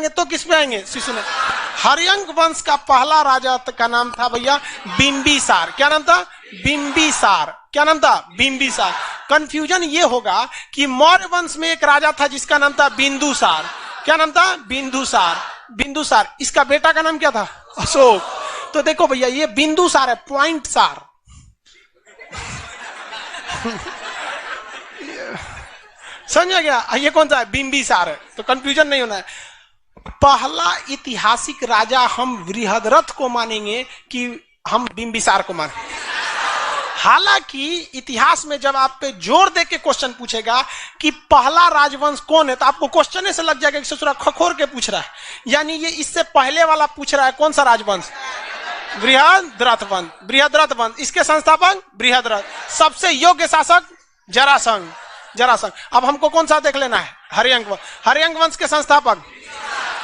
तो किस पे आएंगे? शिशुनाग। हर्यंक वंश का पहला राजा का नाम था भैया बिंबिसार। क्या नाम था? बिंबिसार। क्या नाम था? बिंबिसार। कंफ्यूजन ये होगा कि मौर्य वंश में एक राजा था जिसका नाम था बिंदुसार। क्या नाम था? बिंदुसार। बिंदुसार। इसका बेटा का नाम क्या था? अशोक। तो देखो भैया ये बिंदुसार है, पॉइंट सार। समझ गया? ये कौन सा है? बिंबिसार है। तो कंफ्यूजन नहीं होना है। पहला ऐतिहासिक राजा हम बृहद्रथ को मानेंगे कि हम बिंबिसार को मानेंगे? हालांकि इतिहास में जब आप पे जोर दे के क्वेश्चन पूछेगा कि पहला राजवंश कौन है, तो आपको क्वेश्चन से लग जाएगा कि ससुरा खखोर के पूछ रहा है, यानी ये इससे पहले वाला पूछ रहा है कौन सा राजवंश? बृहद्रथ वंश। बृहद्रथ वंश। इसके संस्थापक बृहद्रथ। सबसे योग्य शासक जरासंध। जरासंध। अब हमको कौन सा देख लेना है? हर्यंक वंश। हर्यंक वंश के संस्थापक?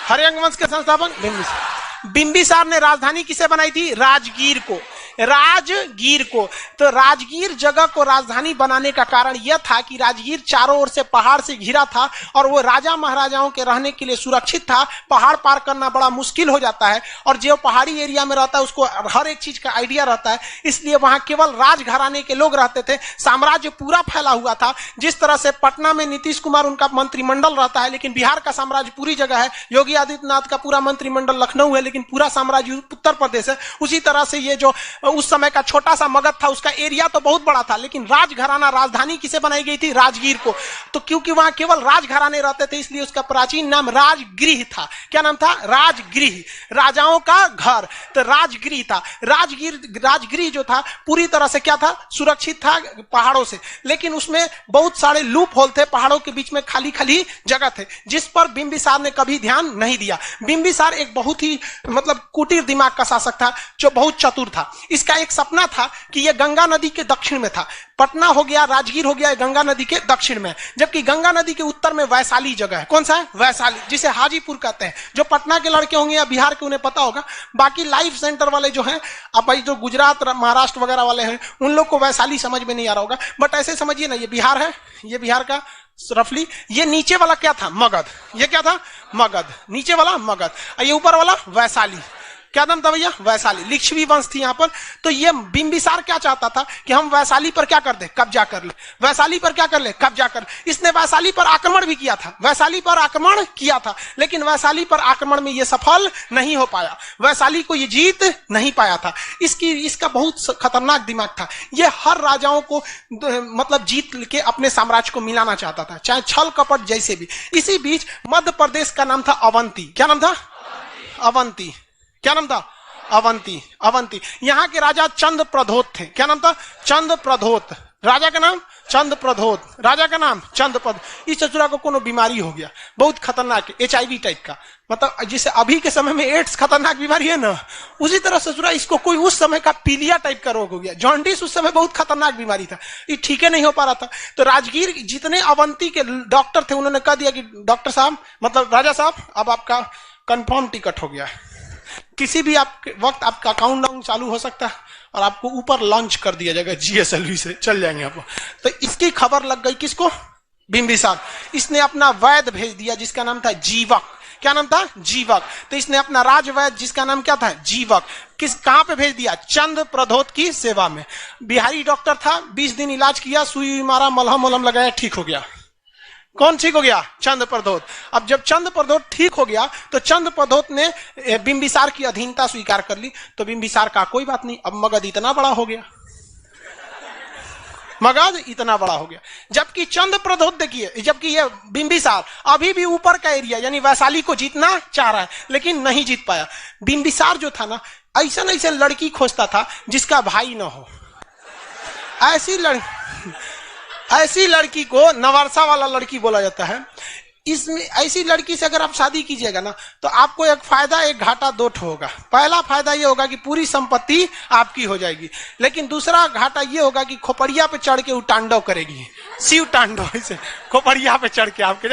हर्यंक वंश के संस्थापक बिंबिसार। बिंबिसार ने राजधानी किसे बनाई थी? राजगीर को। राजगीर को। तो राजगीर जगह को राजधानी बनाने का कारण यह था कि राजगीर चारों ओर से पहाड़ से घिरा था और वो राजा महाराजाओं के रहने के लिए सुरक्षित था। पहाड़ पार करना बड़ा मुश्किल हो जाता है और जो पहाड़ी एरिया में रहता है उसको हर एक चीज का आइडिया रहता है, इसलिए वहां केवल राजघराने के लोग रहते थे। साम्राज्य पूरा फैला हुआ था। जिस तरह से पटना में नीतीश कुमार उनका मंत्रिमंडल रहता है, लेकिन बिहार का साम्राज्य पूरी जगह है। योगी आदित्यनाथ का पूरा मंत्रिमंडल लखनऊ है, लेकिन पूरा साम्राज्य उत्तर प्रदेश है। उसी तरह से ये जो उस समय का छोटा सा मगध था, उसका एरिया तो बहुत बड़ा था, लेकिन राजघराना राजधानी किसे बनाई गई थी? राजगीर को। तो क्योंकि वहां केवल राजघराने रहते थे, इसलिए उसका प्राचीन नाम राजगृह था। क्या नाम था? राजगृह। राजाओं का घर। तो राजगृह था। राजगृह जो था पूरी तरह से क्या था? सुरक्षित था पहाड़ों से, लेकिन उसमें बहुत सारे लूप होल थे। पहाड़ों के बीच में खाली खाली जगह थे, जिस पर बिंबिसार ने कभी ध्यान नहीं दिया। बिंबिसार एक बहुत ही मतलब कुटीर दिमाग का शासक था जो बहुत चतुर था। इसका एक सपना था कि यह गंगा नदी के दक्षिण में था। पटना हो गया, राजगीर हो गया, गंगा नदी के दक्षिण में, जबकि गंगा नदी के उत्तर में वैशाली जगह है। कौन सा है? वैशाली, जिसे हाजीपुर कहते हैं। जो पटना के लड़के होंगे या बिहार के उन्हें पता होगा। बाकी लाइफ सेंटर वाले जो हैं, अब भाई जो गुजरात महाराष्ट्र वगैरह वाले हैं, उन लोग को वैशाली समझ में नहीं आ रहा होगा, बट ऐसे समझिए ना, ये बिहार है, ये बिहार का रफली। ये नीचे वाला क्या था? मगध। ये क्या था? मगध। नीचे वाला मगध, ये ऊपर वाला वैशाली। क्या नाम था भैया? वैशाली। लिच्छवी वंश थी यहाँ पर। तो ये बिंबिसार क्या चाहता था कि हम वैशाली पर क्या कर दे? कब्जा कर ले। वैशाली पर क्या कर ले? कब्जा कर ले। इसने वैशाली पर आक्रमण भी किया था। वैशाली पर आक्रमण किया था, लेकिन वैशाली पर आक्रमण में ये सफल नहीं हो पाया। वैशाली को ये जीत नहीं पाया था। इसका बहुत खतरनाक दिमाग था। ये हर राजाओं को मतलब जीत के अपने साम्राज्य को मिलाना चाहता था, चाहे छल कपट जैसे भी। इसी बीच मध्य प्रदेश का नाम था अवंती। क्या नाम था? अवंती। क्या नाम था? अवंती। अवंती। यहां के राजा चंद प्रधोत थे। क्या नाम था? चंद प्रधोत। राजा का नाम चंद प्रधोत। राजा का नाम चंद प्रधोत। इस चचुरा को कोनो बीमारी हो गया, बहुत खतरनाक, HIV टाइप का, मतलब जिसे अभी के समय में एड्स खतरनाक बीमारी है ना, उसी तरह ससुरा इसको कोई उस समय का पीलिया टाइप का रोग हो गया। जॉन्डिस उस समय बहुत खतरनाक बीमारी था, ये ठीक नहीं हो पा रहा था। तो राजगीर जितने अवंती के डॉक्टर थे, उन्होंने कह दिया कि डॉक्टर साहब, मतलब राजा साहब, अब आपका कंफर्म टिकट हो गया, किसी भी आपके वक्त आपका काउंटडाउन चालू हो सकता है और आपको ऊपर लॉन्च कर दिया जाएगा GSLV से, चल जाएंगे आप। तो इसकी खबर लग गई किसको? बिंबिसार। इसने अपना वैद्य भेज दिया जिसका नाम था जीवक। क्या नाम था? जीवक। तो इसने अपना राजवैद्य जिसका नाम क्या था? जीवक, कहां पे भेज दिया? चंद प्रधोत की सेवा में। बिहारी डॉक्टर था, 20 दिन इलाज किया, सुई मारा, मलहम वलहम लगाया, ठीक हो गया। कौन ठीक हो गया? चंद प्रधोत। अब जब चंद प्रधोत ठीक हो गया तो चंद प्रधोत ने बिंबिसार की अधीनता स्वीकार कर ली। तो बिंबिसार का कोई बात नहीं, अब मगध इतना बड़ा हो गया, मगध इतना बड़ा हो गया। जबकि चंद प्रधोत देखिए, जबकि ये बिंबिसार अभी भी ऊपर का एरिया यानी वैशाली को जीतना चाह रहा है, लेकिन नहीं जीत पाया। बिंबिसार जो था ना, ऐसा लड़की खोजता था जिसका भाई ना हो। ऐसी लड़की को नवारसा वाला लड़की बोला जाता है। इसमें ऐसी लड़की से अगर आप शादी कीजिएगा ना, तो आपको एक फायदा एक घाटा दो ठो होगा। पहला फायदा ये होगा कि पूरी संपत्ति आपकी हो जाएगी, लेकिन दूसरा घाटा ये होगा कि खोपड़िया पे चढ़ के वो तांडव करेगी, शिव तांडव, ऐसे खोपड़िया पे चढ़ के आपके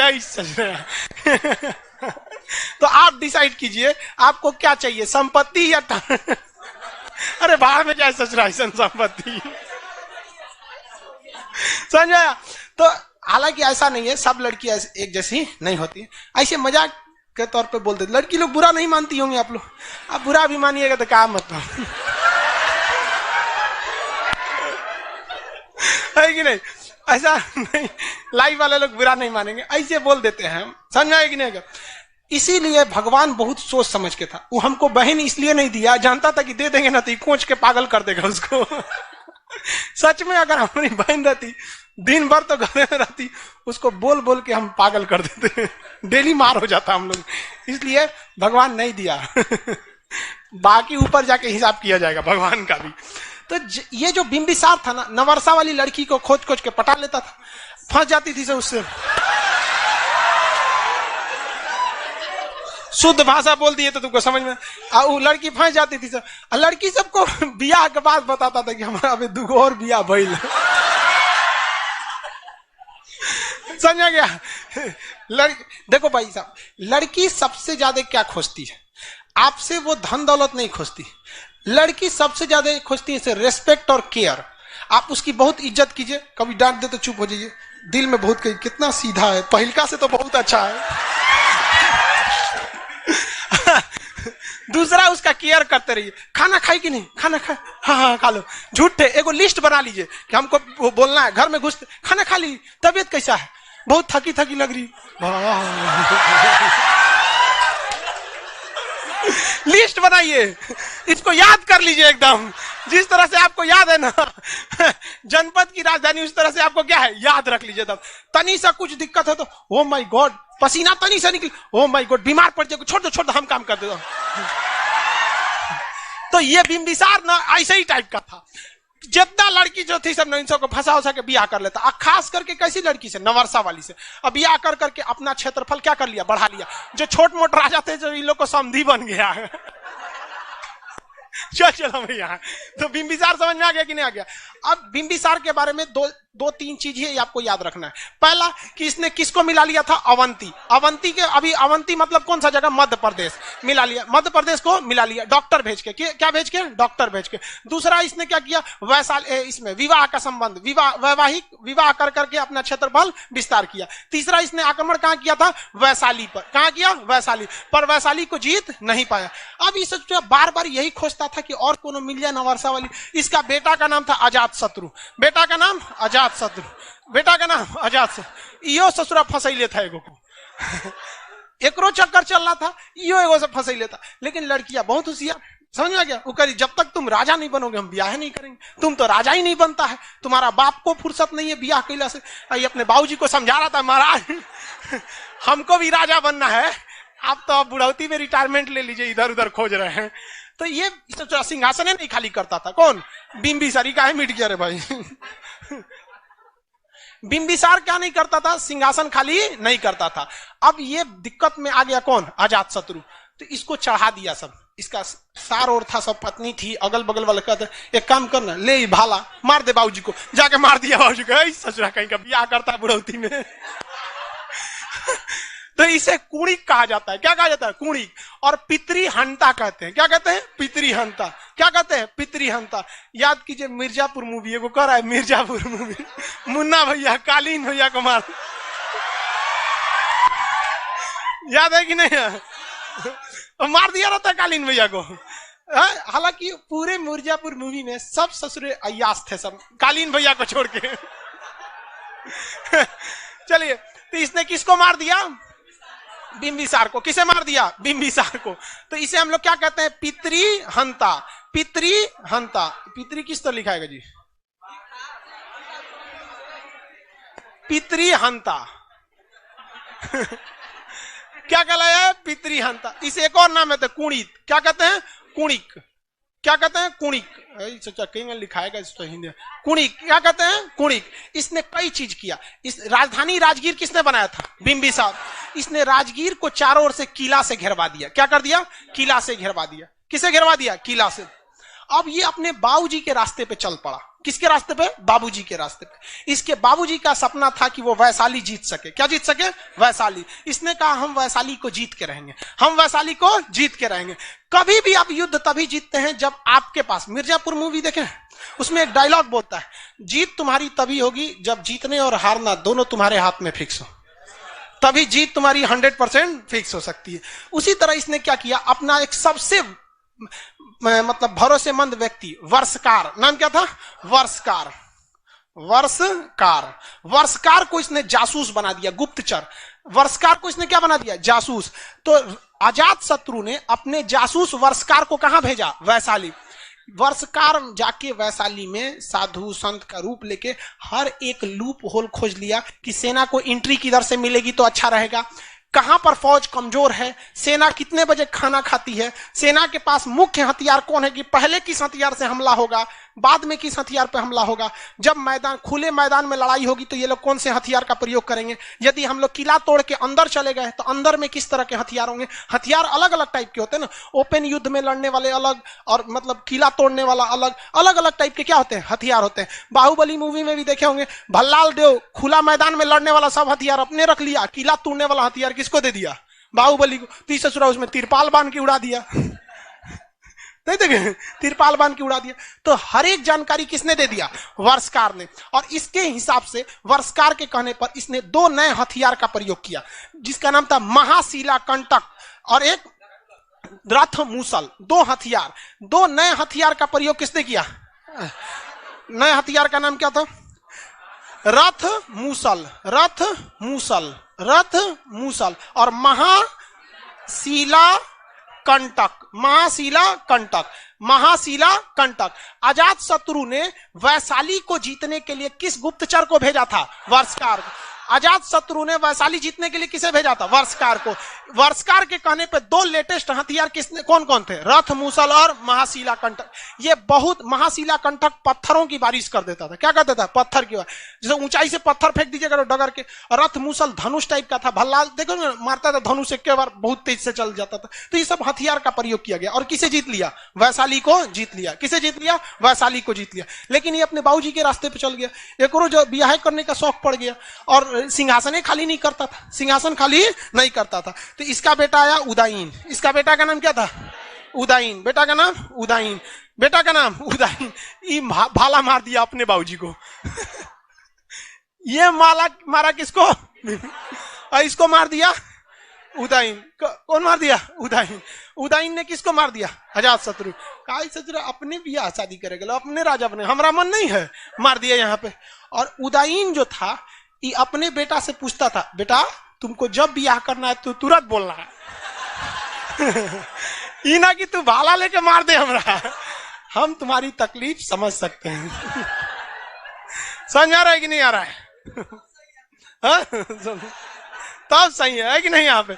तो आप डिसाइड कीजिए आपको क्या चाहिए, संपत्ति या अरे बाहर में जाए सच रहा है संपत्ति। समझ आया? तो हालांकि ऐसा नहीं है, सब लड़की एक जैसी नहीं होती। ऐसे मजाक के तौर पे बोल देते। लड़की लोग बुरा नहीं मानती होंगी आप लोग, आप बुरा भी मानिएगा तो क्या मतलब है कि नहीं? ऐसा नहीं, लाइव वाले लोग बुरा नहीं मानेंगे, ऐसे बोल देते हैं हम, समझ आए कि नहीं? इसीलिए भगवान बहुत सोच समझ के था। वो हमको बहन इसलिए नहीं दिया, जानता था कि दे देंगे ना तो कोच के पागल कर देगा उसको सच में अगर हमारी बहन रहती दिन भर तो घर में रहती, उसको बोल बोल के हम पागल कर देते डेली मार हो जाता हम लोग, इसलिए भगवान नहीं दिया बाकी ऊपर जाके हिसाब किया जाएगा भगवान का भी। तो ये जो बिंबिसार था ना, नवरसा वाली लड़की को खोज खोज के पटा लेता था, फंस जाती थी से उससे। शुद्ध भाषा बोल दिए तो तुमको समझ में, वो लड़की फंस जाती थी सब। लड़की सबको बियाह के बाद बताता था कि हमारा अभी 2 और बियाह भइल समझा गया? देखो भाई साहब, लड़की सबसे ज्यादा क्या खोजती है? आपसे वो धन दौलत नहीं खोजती, लड़की सबसे ज्यादा खोजती है रेस्पेक्ट और केयर। आप उसकी बहुत इज्जत कीजिए, कभी डांट दे तो चुप हो जाइए, दिल में बहुत कही कितना सीधा है, पहिलका से तो बहुत अच्छा है दूसरा उसका केयर करते रहिए। खाना खाई कि नहीं? खाना खा, हाँ हाँ खा लो। झूठे एगो लिस्ट बना लीजिए कि हमको बोलना है, घर में घुसते खाना खा ली, तबीयत कैसा है? बहुत थकी थकी लग रही लिस्ट बनाइए, इसको याद कर लीजिए एकदम, जिस तरह से आपको याद है ना जनपद की राजधानी, उस तरह से आपको क्या है याद रख लीजिए। तब तनी सा कुछ दिक्कत है तो ओ माय गॉड, पसीना तनी सा निकल, ओ माय गॉड बीमार पड़ जाए, छोड़ दो हम काम कर दे। तो ये बिंबिसार ना ऐसे ही टाइप का था, जितना लड़की जो थी सब न इन सबको फंसा उसा के बियाह कर लेता। खास करके कैसी लड़की से? नवरसा वाली से। अब बियाह कर करके अपना क्षेत्रफल क्या कर लिया? बढ़ा लिया। जो छोट मोट राजा थे जो इन लोग को समधी बन गया चलो भैया, तो बिंबिसार समझ में आ गया कि नहीं आ गया? अब बिंबिसार के बारे में दो तीन चीज ही आपको याद रखना है। पहला कि इसने किसको मिला लिया था? अवंती। अवंती के अभी अवंती मतलब कौन सा जगह? मध्य प्रदेश मिला लिया, मध्य प्रदेश को मिला लिया डॉक्टर भेज के। क्या भेज के? डॉक्टर भेज के। दूसरा इसने क्या किया? इसमें विवाह का संबंध, वैवाहिक विवाह कर करके अपना क्षेत्रफल विस्तार किया। तीसरा इसने आक्रमण कहां किया था? वैशाली पर। कहां किया? वैशाली पर। वैशाली को जीत नहीं पाया। अब इस बार बार यही खोजता था कि और कोनो मिल जाए नवरसा वाली। इसका बेटा का नाम था अजात शत्रु, बेटा का नाम अजात शत्रु, बेटा का नाम अजात शत्रु। इहो ससुरा फंसैले था एगो को एकरो चक्कर चल रहा था, इहो एगो से फंसैले था। लेकिन लड़कियां बहुत होशियार, समझ में गया? वो करी जब तक तुम राजा नहीं बनोगे हम ब्याह नहीं करेंगे, तुम तो राजा ही नहीं बनता है, तुम्हारा बाप को फुर्सत नहीं है ब्याह कैला से। अपने बाबूजी को समझा रहा था, महाराज हमको भी राजा बनना है, आप तो बुढ़ौती में रिटायरमेंट ले लीजिए, इधर उधर खोज रहे हैं। तो ये सिंहासन नहीं खाली करता था। कौन? बिंबिसार। का है मिट गया रे भाई बिंबिसार क्या नहीं करता था? सिंहासन खाली नहीं करता था। अब ये दिक्कत में आ गया कौन? अजात शत्रु। तो इसको चढ़ा दिया सब, इसका सार और था, सब पत्नी थी, अगल बगल वाले कहते एक काम करना, ले भाला मार दे बाबूजी को। जाके मार दिया बाबूजी को। ससुरा कहीं का ब्याह करता है बुढ़ौती में तो इसे कुणिक कहा जाता है। क्या कहा जाता है? कुणिक। और पितृहंता कहते हैं। क्या कहते हैं? पितृहंता। क्या कहते हैं? पितृहंता। याद कीजिए मिर्जापुर मूवी, एगो कर रहा है मिर्जापुर मूवी, मुन्ना भैया कालीन भैया को मार याद है कि नहीं? मार दिया रहता है कालीन भैया को। हालांकि पूरे मिर्जापुर मूवी में सब ससुरे अय्यास थे, सब कालीन भैया को छोड़ के चलिए, तो इसने किसको मार दिया? बिंबिसार को। किसे मार दिया? बिंबिसार को। तो इसे हम लोग क्या कहते हैं? पितृहंता। पितृहंता। पितृ किस तरह लिखाएगा जी? पितृहंता क्या कहलाया? पितृहंता। इसे एक और नाम है कुणिक। क्या कहते हैं? कुणिक। क्या कहते हैं? कुणिक। कहीं में लिखाएगा इसको हिंदी। कुणिक। क्या कहते हैं? कुणिक। इसने कई चीज किया। इस राजधानी राजगीर किसने बनाया था? बिंबिसार। इसने राजगीर को चारों ओर से किला से घेरवा दिया। क्या कर दिया? किला से घेरवा दिया। किसे घेरवा दिया? किला से। अब ये अपने बाबूजी के रास्ते पे चल पड़ा। किसके रास्ते पे? बाबूजी के रास्ते पे। इसके बाबूजी का सपना था कि वो वैशाली जीत सके। क्या जीत सके? वैशाली। इसने कहा हम वैशाली को जीत के रहेंगे, हम वैशाली को जीत के रहेंगे। कभी भी आप युद्ध तभी जीतते हैं जब आपके पास, मिर्जापुर मूवी देखें, उसमें एक डायलॉग बोलता है, जीत तुम्हारी तभी होगी जब जीतने और हारना दोनों तुम्हारे हाथ में फिक्स हो। तभी जीत तुम्हारी 100% फिक्स हो सकती है। उसी तरह इसने क्या किया, अपना एक सबसे मतलब भरोसेमंद व्यक्ति वर्षकार, नाम क्या था, वर्षकार, वर्षकार को इसने जासूस बना दिया, गुप्तचर। वर्षकार को इसने क्या बना दिया, जासूस। तो अजात शत्रु ने अपने जासूस वर्षकार को कहां भेजा, वैशाली। वर्षकार जाके वैशाली में साधु संत का रूप लेके हर एक लूप होल खोज लिया कि सेना को एंट्री किधर से मिलेगी तो अच्छा रहेगा, कहां पर फौज कमजोर है, सेना कितने बजे खाना खाती है, सेना के पास मुख्य हथियार कौन है, कि पहले किस हथियार से हमला होगा, बाद में किस हथियार पे हमला होगा, जब मैदान खुले मैदान में लड़ाई होगी तो ये लोग कौन से हथियार का प्रयोग करेंगे, यदि हम लोग किला तोड़ के अंदर चले गए तो अंदर में किस तरह के हथियार होंगे। हथियार अलग अलग टाइप के होते हैं ना, ओपन युद्ध में लड़ने वाले अलग, और मतलब किला तोड़ने वाला अलग, अलग अलग टाइप के क्या होते हैं, हथियार होते हैं। बाहुबली मूवी में भी देखे होंगे, भल्लाल देव खुला मैदान में लड़ने वाला सब हथियार अपने रख लिया, किला तोड़ने वाला हथियार किसको दे दिया, बाहुबली को। तीसरा ससुरा उसमें तिरपाल बांध के उड़ा दिया, नहीं देखे, तिरपाल बांध के उड़ा दिया। तो हर एक जानकारी किसने दे दिया, वर्षकार ने। और इसके हिसाब से वर्षकार के कहने पर इसने 2 नए हथियार का प्रयोग किया, जिसका नाम था महाशिला कंटक और एक रथ मूसल। 2 हथियार, 2 नए हथियार का प्रयोग किसने किया, नए हथियार का नाम क्या था, रथ मूसल, रथ मूसल, रथ मूसल और महाशिला कंटक, महाशिला कंटक, महाशिला कंटक। अजात शत्रु ने वैशाली को जीतने के लिए किस गुप्तचर को भेजा था, वर्षकार को। अजात शत्रु ने वैशाली जीतने के लिए किसे भेजा था, वर्षकार को। वर्षकार के कहने पे 2 लेटेस्ट हथियार किसने, कौन कौन थे, रथ मूसल और महाशिला कंटक। ये बहुत, महाशिला कंटक पत्थरों की बारिश कर देता था, क्या करता था, पत्थर की, जैसे ऊंचाई से पत्थर फेंक दीजिएगा डगर के। रथ मूसल धनुष टाइप का था, भल्लाल देखो ना मारता था धनुष, एक बार बहुत तेज से चल जाता था। तो ये सब हथियार का प्रयोग किया गया और किसे जीत लिया, वैशाली को जीत लिया। किसे जीत लिया, वैशाली को जीत लिया। लेकिन ये अपने बाबूजी के रास्ते पे चल गया, एक और जो ब्याह करने का शौक पड़ गया और सिंहासन खाली नहीं करता था, सिंहासन खाली नहीं करता था। तो इसका बेटा आया उदयन, इसका बेटा का नाम क्या था, उदयन, बेटा का नाम उदयन, बेटा का नाम उदयन। ये भाला मार दिया अपने बाबूजी को ये मारा किसको, और इसको मार दिया उदयन। कौन मार दिया, उदयन। उदयन ने किसको मार दिया, अजात शत्रु। काई शत्रु अपने बियाह शादी करेगा, अपने राजा बने, हमारा मन नहीं है, मार दिया यहाँ पे। और उदयन जो था ये अपने बेटा से पूछता था, बेटा तुमको जब ब्याह करना है तो तुरंत बोलना है ये ना कि तू भाला लेके मार दे हमरा, हम तुम्हारी तकलीफ समझ सकते हैं समझ आ रहा है कि नहीं आ रहा है तब सही है कि नहीं यहाँ पे।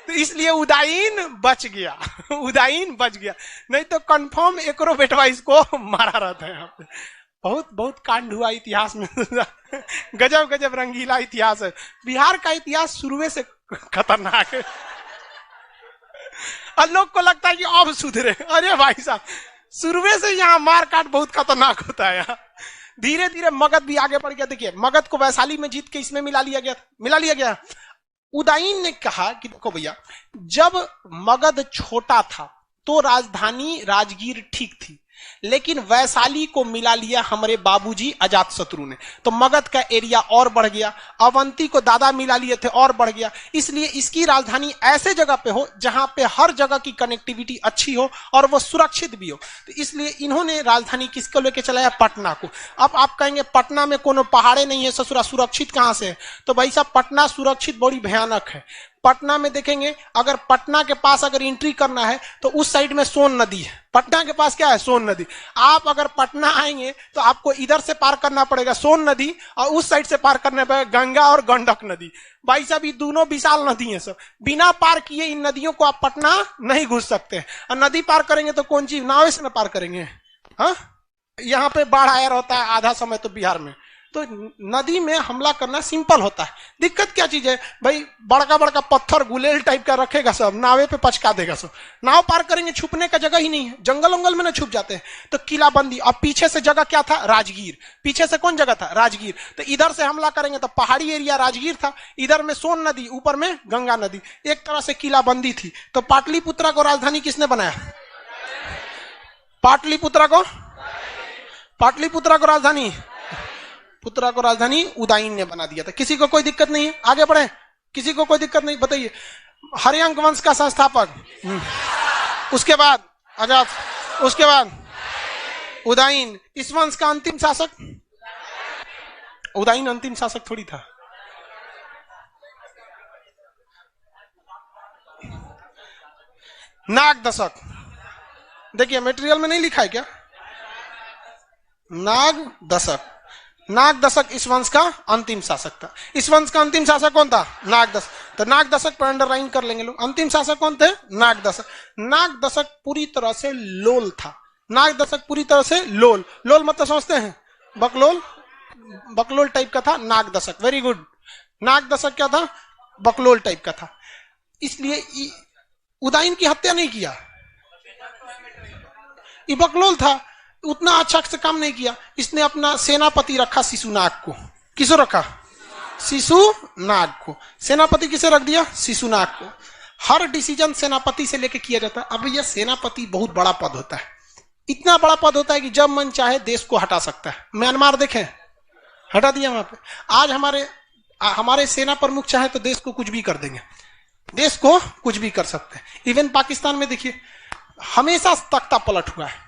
तो इसलिए उदयन बच गया, उदयन बच गया, नहीं तो कंफर्म एकरो बेटवा इसको मारा रहता है यहाँ पे। बहुत बहुत कांड हुआ इतिहास में गजब गजब रंगीला इतिहास है। बिहार का इतिहास शुरू से खतरनाक है और लोग को लगता है कि अब सुधरे। अरे भाई साहब, शुरू से यहाँ मार काट बहुत खतरनाक होता है। यहाँ धीरे धीरे मगध भी आगे बढ़ गया। देखिए मगध को वैशाली में जीत के इसमें मिला लिया गया। उदयन ने कहा कि देखो भैया, जब मगध छोटा था तो राजधानी राजगीर ठीक थी, लेकिन वैशाली को मिला लिया हमारे बाबूजी अजात शत्रु ने, तो मगध का एरिया और बढ़ गया। अवंती को दादा मिला लिए थे और बढ़ गया। इसलिए इसकी राजधानी ऐसे जगह पे हो जहां पे हर जगह की कनेक्टिविटी अच्छी हो और वो सुरक्षित भी हो। तो इसलिए इन्होंने राजधानी किसको लेके चलाया, पटना को। अब आप कहेंगे पटना में कोनो पहाड़े नहीं है ससुरा, सुरक्षित कहां से है? तो भाई साहब पटना सुरक्षित बड़ी भयानक है। पटना में देखेंगे, अगर पटना के पास अगर एंट्री करना है तो उस साइड में सोन नदी है। पटना के पास क्या है, सोन नदी। आप अगर पटना आएंगे तो आपको इधर से पार करना पड़ेगा सोन नदी, और उस साइड से पार करना पड़ेगा गंगा और गंडक नदी। भाई साहब ये दोनों विशाल नदी है सब, बिना पार किए इन नदियों को आप पटना नहीं घुस सकते। और नदी पार करेंगे तो कौन चीज, नाव से ना पार करेंगे। हाँ, यहाँ पे बाढ़ आया रहता है आधा समय तो बिहार में, तो नदी में हमला करना सिंपल होता है। दिक्कत क्या चीज है भाई, बड़का बड़का पत्थर गुलेल टाइप का रखेगा सब, नावे पे पचका देगा सब। नाव पार करेंगे, छुपने का जगह ही नहीं है, जंगल उंगल में ना छुप जाते हैं। तो किलाबंदी, और पीछे से जगह क्या था, राजगीर। पीछे से कौन जगह था, राजगीर। तो इधर से हमला करेंगे तो पहाड़ी एरिया राजगीर था, इधर में सोन नदी, ऊपर में गंगा नदी, एक तरह से किलाबंदी थी। तो पाटलिपुत्रा को राजधानी किसने बनाया, पाटलिपुत्रा को राजधानी उदयन ने बना दिया था। किसी को कोई दिक्कत नहीं है, आगे बढ़े। किसी को कोई दिक्कत नहीं? बताइए। हरियंक वंश का संस्थापक, उसके बाद अजात, उसके बाद उदयन। इस वंश का अंतिम शासक? उदयन अंतिम शासक थोड़ी था। नाग दशक, देखिए मटेरियल में नहीं लिखा है क्या? नाग दशक, नाग दशक इस वंश का अंतिम शासक था। इस वंश का अंतिम शासक कौन था? नाग दशक। तो नाग दशक पर अंडरलाइन कर लेंगे लोग। अंतिम शासक कौन थे? नाग दशक। नाग दशक पूरी तरह से लोल था। नाग दशक पूरी तरह से लोल, लोल मतलब समझते हैं? बकलोल, बकलोल टाइप का था नाग दशक। Very good. नाग दशक क्या था? बकलोल टाइप का था। इसलिए उदयन की हत्या नहीं किया, ये बकलोल था, उतना अच्छा से काम नहीं किया। इसने अपना सेनापति रखा शिशुनाग को। किसो रखा? शिशुनाग को। सेनापति किसे रख दिया? शिशुनाग को। हर डिसीजन सेनापति से लेके किया जाता है। अब यह सेनापति बहुत बड़ा पद होता है, इतना बड़ा पद होता है कि जब मन चाहे देश को हटा सकता है। म्यांमार देखें, हटा दिया वहां पे। आज हमारे सेना प्रमुख चाहे तो देश को कुछ भी कर देंगे, देश को कुछ भी कर सकते हैं। इवन पाकिस्तान में देखिए हमेशा तख्ता पलट हुआ है।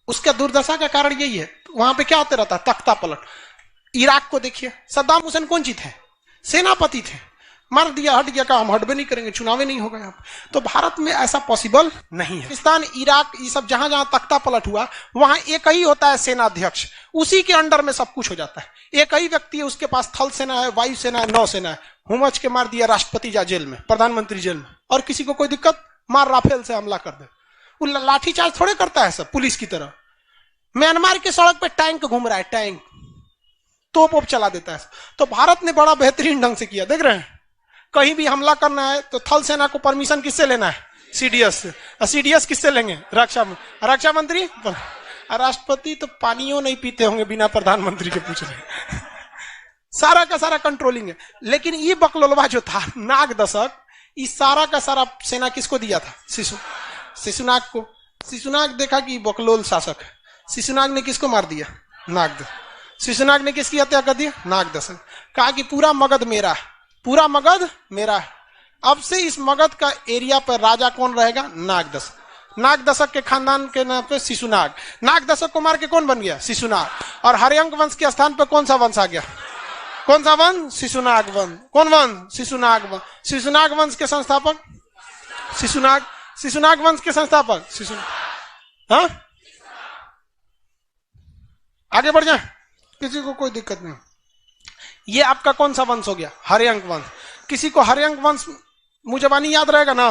उसका दुर्दशा का कारण यही है, वहां पे क्या होते रहता है? तख्ता पलट। इराक को देखिए, सद्दाम हुसैन कौन सी थे? सेनापति थे। मार दिया, हट गया, कहा हम हटबे नहीं करेंगे, चुनाव नहीं होगा यहाँ। तो भारत में ऐसा पॉसिबल नहीं है। पाकिस्तान, इराक, ये सब जहां जहां तख्ता पलट हुआ वहां एक ही होता है सेनाध्यक्ष, उसी के अंडर में सब कुछ हो जाता है। एक ही व्यक्ति है, उसके पास थल सेना है, वायु सेना है, नौ सेना है। हुमच के मार दिया राष्ट्रपति जा जेल में, प्रधानमंत्री जेल में, और किसी को कोई दिक्कत? मार राफेल से हमला कर दे। वो लाठीचार्ज थोड़े करता है सब पुलिस की तरह। म्यांमार की सड़क पे टैंक घूम रहा है, टैंक तोप वोप चला देता है। तो भारत ने बड़ा बेहतरीन ढंग से किया। देख रहे हैं, कहीं भी हमला करना है तो थल सेना को परमिशन किससे लेना है? सीडीएस से। सीडीएस किससे लेंगे? रक्षा मंत्री। राष्ट्रपति तो पानियों नहीं पीते होंगे बिना प्रधानमंत्री के पूछ रहे। सारा का सारा कंट्रोलिंग है। लेकिन ये बकलोलवा जो था नाग दशक, इस सारा का सारा सेना किसको दिया था? शिशुनाग को। शिशुनाग देखा कि बकलोल शासक है, शिशुनाग ने किसको मार दिया? नाग दशक। शिशुनाग ने किसकी हत्या कर दी? नाग दशक। कहा कि पूरा मगध मेरा है, पूरा मगध मेरा है। अब से इस मगध का एरिया पर राजा कौन रहेगा? नाग दशक। नाग दशक के खानदान के नाम पे शिशुनाग। नाग दशक को मार के कौन बन गया? शिशुनाग। और हरियंक वंश के स्थान पर कौन सा वंश आ गया? कौन सा वंश? शिशुनाग वंश। कौन वंश? शिशुनाग वंश। शिशुनाग वंश के संस्थापक शिशुनाग। शिशुनाग वंश के संस्थापक शिशुनाग। हाँ, आगे बढ़ जाए, किसी को कोई दिक्कत नहीं। ये आपका कौन सा वंश हो गया? हरियंक वंश। किसी को हरियंक वंश मुझे बानी याद रहेगा ना?